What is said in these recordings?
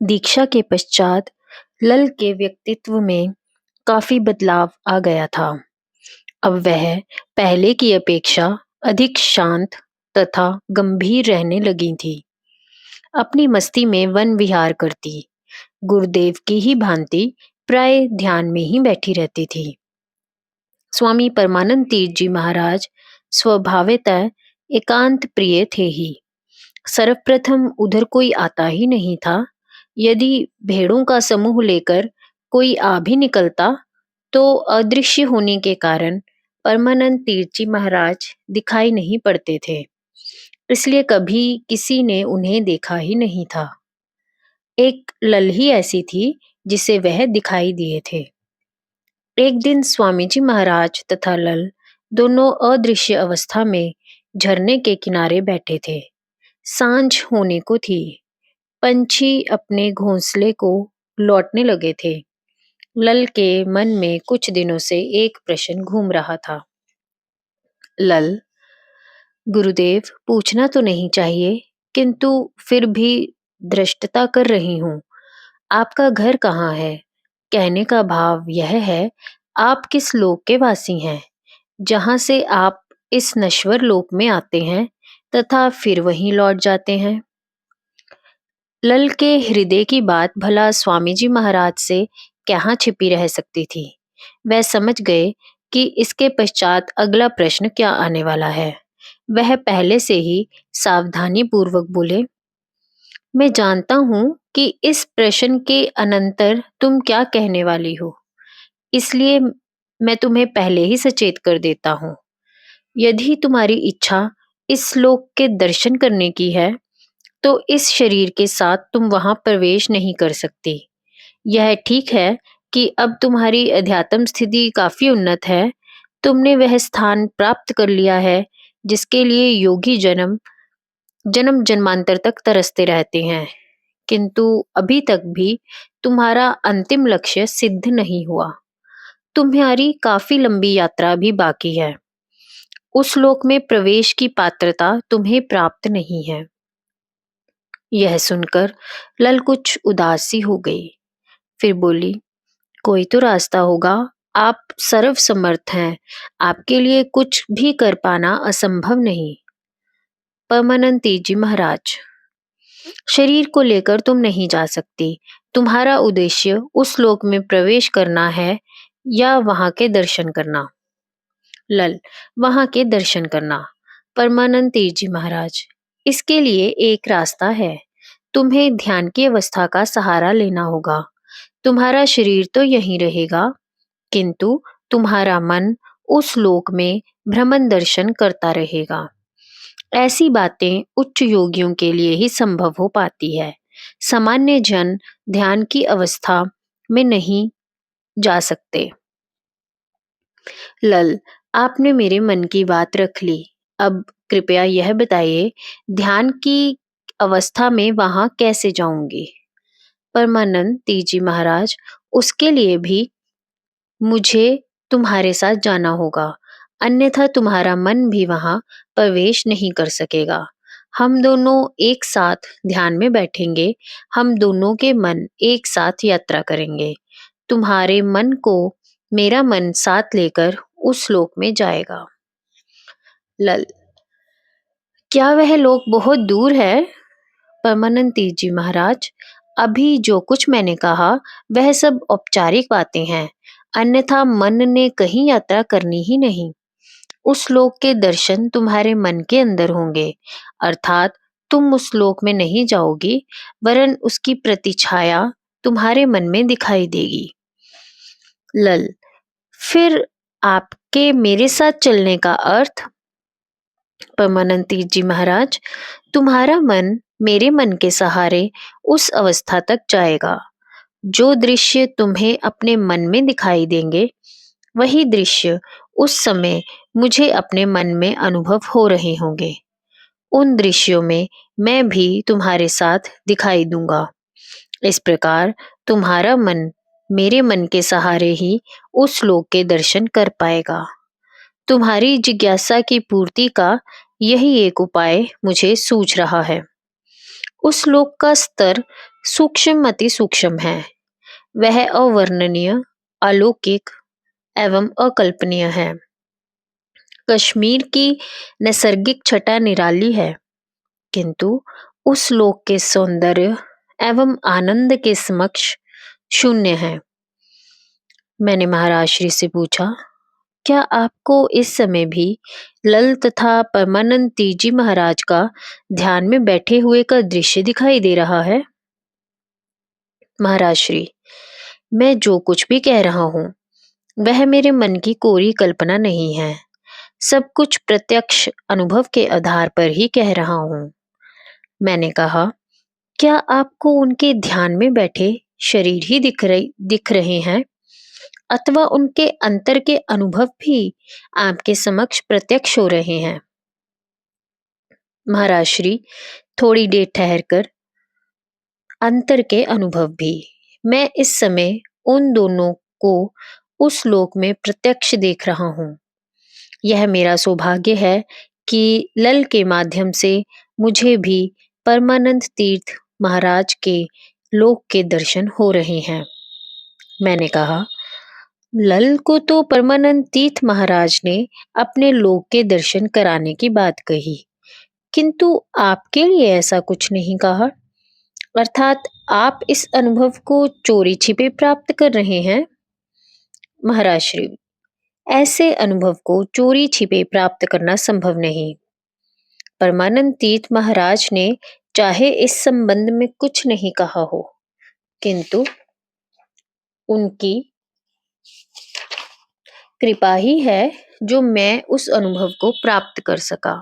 दीक्षा के पश्चात लल के व्यक्तित्व में काफी बदलाव आ गया था। अब वह पहले की अपेक्षा अधिक शांत तथा गंभीर रहने लगी थी। अपनी मस्ती में वन विहार करती, गुरुदेव की ही भांति प्राय ध्यान में ही बैठी रहती थी। स्वामी परमानंद तीर्थ जी महाराज स्वभावतः एकांत प्रिय थे ही। सर्वप्रथम उधर कोई आता ही नहीं था। यदि भेड़ों का समूह लेकर कोई आ भी निकलता तो अदृश्य होने के कारण परमानंद तीर्थ जी महाराज दिखाई नहीं पड़ते थे, इसलिए कभी किसी ने उन्हें देखा ही नहीं था। एक लल ही ऐसी थी जिसे वह दिखाई दिए थे। एक दिन स्वामी जी महाराज तथा लल दोनों अदृश्य अवस्था में झरने के किनारे बैठे थे। सांझ होने को थी। पंछी अपने घोंसले को लौटने लगे थे। लल के मन में कुछ दिनों से एक प्रश्न घूम रहा था। लल, गुरुदेव, पूछना तो नहीं चाहिए, किंतु फिर भी धृष्टता कर रही हूँ। आपका घर कहाँ है? कहने का भाव यह है, आप किस लोक के वासी हैं, जहाँ से आप इस नश्वर लोक में आते हैं तथा फिर वहीं लौट जाते हैं। लल के हृदय की बात भला स्वामी जी महाराज से कहाँ छिपी रह सकती थी। वह समझ गए कि इसके पश्चात अगला प्रश्न क्या आने वाला है। वह पहले से ही सावधानी पूर्वक बोले, मैं जानता हूं कि इस प्रश्न के अनंतर तुम क्या कहने वाली हो, इसलिए मैं तुम्हें पहले ही सचेत कर देता हूं। यदि तुम्हारी इच्छा इस लोक के दर्शन करने की है तो इस शरीर के साथ तुम वहां प्रवेश नहीं कर सकती। यह ठीक है कि अब तुम्हारी अध्यात्म स्थिति काफी उन्नत है। तुमने वह स्थान प्राप्त कर लिया है जिसके लिए योगी जन्म जन्म जन्मांतर तक तरसते रहते हैं, किंतु अभी तक भी तुम्हारा अंतिम लक्ष्य सिद्ध नहीं हुआ। तुम्हारी काफी लंबी यात्रा भी बाकी है। उस लोक में प्रवेश की पात्रता तुम्हें प्राप्त नहीं है। यह सुनकर लल कुछ उदास सी हो गई। फिर बोली, कोई तो रास्ता होगा। आप सर्व समर्थ हैं, आपके लिए कुछ भी कर पाना असंभव नहीं। परमानंद तीर्थ जी महाराज, शरीर को लेकर तुम नहीं जा सकती। तुम्हारा उद्देश्य उस लोक में प्रवेश करना है या वहां के दर्शन करना? लल, वहां के दर्शन करना। परमानंद तीर्थ जी महाराज, इसके लिए एक रास्ता है। तुम्हें ध्यान की अवस्था का सहारा लेना होगा। तुम्हारा शरीर तो यहीं रहेगा, किंतु तुम्हारा मन उस लोक में भ्रमण दर्शन करता रहेगा। ऐसी बातें उच्च योगियों के लिए ही संभव हो पाती है। सामान्य जन ध्यान की अवस्था में नहीं जा सकते। लल, आपने मेरे मन की बात रख ली। अब कृपया यह बताइए, ध्यान की अवस्था में वहां कैसे जाऊंगी? परमानंद तीर्थ जी महाराज, उसके लिए भी मुझे तुम्हारे साथ जाना होगा, अन्यथा तुम्हारा मन भी वहां प्रवेश नहीं कर सकेगा। हम दोनों एक साथ ध्यान में बैठेंगे, हम दोनों के मन एक साथ यात्रा करेंगे। तुम्हारे मन को मेरा मन साथ लेकर उस लोक में जाएगा। लल, क्या वह लोक बहुत दूर है? परमानंद तीर्थ जी महाराज, अभी जो कुछ मैंने कहा वह सब औपचारिक बातें हैं, अन्यथा मन ने कहीं यात्रा करनी ही नहीं। उस लोक के दर्शन तुम्हारे मन के अंदर होंगे, अर्थात तुम उस लोक में नहीं जाओगी, वरन उसकी प्रतिछाया तुम्हारे मन में दिखाई देगी। लल, फिर आपके मेरे साथ चलने का अर्थ? परमानंद तीर्थ जी महाराज, तुम्हारा मन मेरे मन के सहारे उस अवस्था तक जाएगा। जो दृश्य तुम्हें अपने मन में दिखाई देंगे, वही दृश्य उस समय मुझे अपने मन में अनुभव हो रहे होंगे। उन दृश्यों में मैं भी तुम्हारे साथ दिखाई दूंगा। इस प्रकार तुम्हारा मन मेरे मन के सहारे ही उस लोक के दर्शन कर पाएगा। तुम्हारी जिज्ञासा की पूर्ति का यही एक उपाय मुझे सूझ रहा है। उस लोक का स्तर सूक्ष्म अति सूक्ष्म है। वह अवर्णनीय, अलौकिक एवं अकल्पनीय है। कश्मीर की नैसर्गिक छटा निराली है, किंतु उस लोक के सौंदर्य एवं आनंद के समक्ष शून्य है। मैंने महाराज श्री से पूछा, क्या आपको इस समय भी लल तथा परमानंद तीजी महाराज का ध्यान में बैठे हुए का दृश्य दिखाई दे रहा है? महाराज श्री, मैं जो कुछ भी कह रहा हूँ वह मेरे मन की कोरी कल्पना नहीं है। सब कुछ प्रत्यक्ष अनुभव के आधार पर ही कह रहा हूँ। मैंने कहा, क्या आपको उनके ध्यान में बैठे शरीर ही दिख रहे हैं, अथवा उनके अंतर के अनुभव भी आपके समक्ष प्रत्यक्ष हो रहे हैं? महाराज श्री, थोड़ी देर ठहरकर, अंतर के अनुभव भी। मैं इस समय उन दोनों को उस लोक में प्रत्यक्ष देख रहा हूँ। यह मेरा सौभाग्य है कि लल के माध्यम से मुझे भी परमानंद तीर्थ महाराज के लोक के दर्शन हो रहे हैं। मैंने कहा, लल को तो परमानंद तीर्थ महाराज ने अपने लोक के दर्शन कराने की बात कही, किंतु आपके लिए ऐसा कुछ नहीं कहा। अर्थात आप इस अनुभव को चोरी छिपे प्राप्त कर रहे हैं। महाराज श्री, ऐसे अनुभव को चोरी छिपे प्राप्त करना संभव नहीं। परमानंद तीर्थ महाराज ने चाहे इस संबंध में कुछ नहीं कहा हो, किंतु उनकी कृपा ही है जो मैं उस अनुभव को प्राप्त कर सका।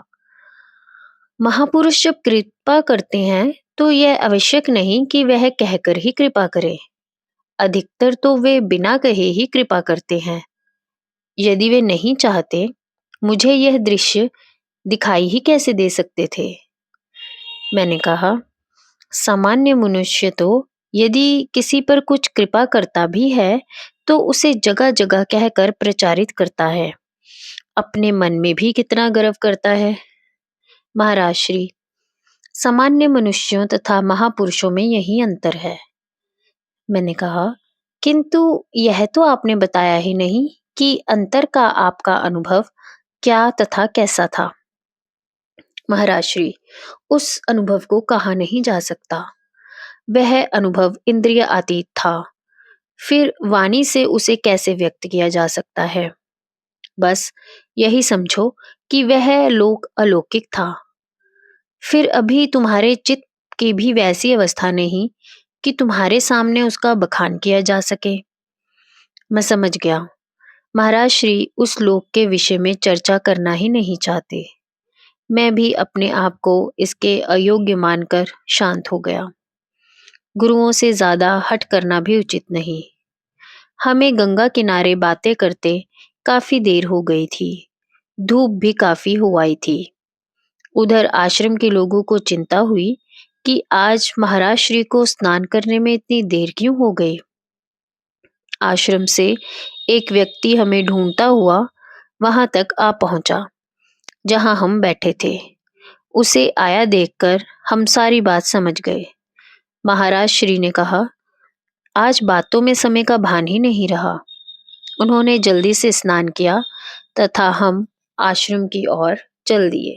महापुरुष जब कृपा करते हैं तो यह आवश्यक नहीं कि वह कहकर ही कृपा करे। अधिकतर तो वे बिना कहे ही कृपा करते हैं। यदि वे नहीं चाहते, मुझे यह दृश्य दिखाई ही कैसे दे सकते थे? मैंने कहा, सामान्य मनुष्य तो यदि किसी पर कुछ कृपा करता भी है तो उसे जगह जगह कहकर प्रचारित करता है, अपने मन में भी कितना गर्व करता है। महाराज श्री, सामान्य मनुष्यों तथा महापुरुषों में यही अंतर है। मैंने कहा, किंतु यह तो आपने बताया ही नहीं कि अंतर का आपका अनुभव क्या तथा कैसा था। महाराज श्री, उस अनुभव को कहा नहीं जा सकता। वह अनुभव इंद्रिय अतीत था, फिर वाणी से उसे कैसे व्यक्त किया जा सकता है? बस यही समझो कि वह लोक अलौकिक था। फिर अभी तुम्हारे चित्त की भी वैसी अवस्था नहीं कि तुम्हारे सामने उसका बखान किया जा सके। मैं समझ गया, महाराज श्री उस लोक के विषय में चर्चा करना ही नहीं चाहते। मैं भी अपने आप को इसके अयोग्य मानकर शांत हो गया। गुरुओं से ज्यादा हट करना भी उचित नहीं। हमें गंगा किनारे बातें करते काफी देर हो गई थी। धूप भी काफी हो आई थी। उधर आश्रम के लोगों को चिंता हुई कि आज महाराज श्री को स्नान करने में इतनी देर क्यों हो गई। आश्रम से एक व्यक्ति हमें ढूंढता हुआ वहां तक आ पहुंचा जहां हम बैठे थे। उसे आया देखकर हम सारी बात समझ गए। महाराज श्री ने कहा, आज बातों में समय का भान ही नहीं रहा। उन्होंने जल्दी से स्नान किया तथा हम आश्रम की ओर चल दिए।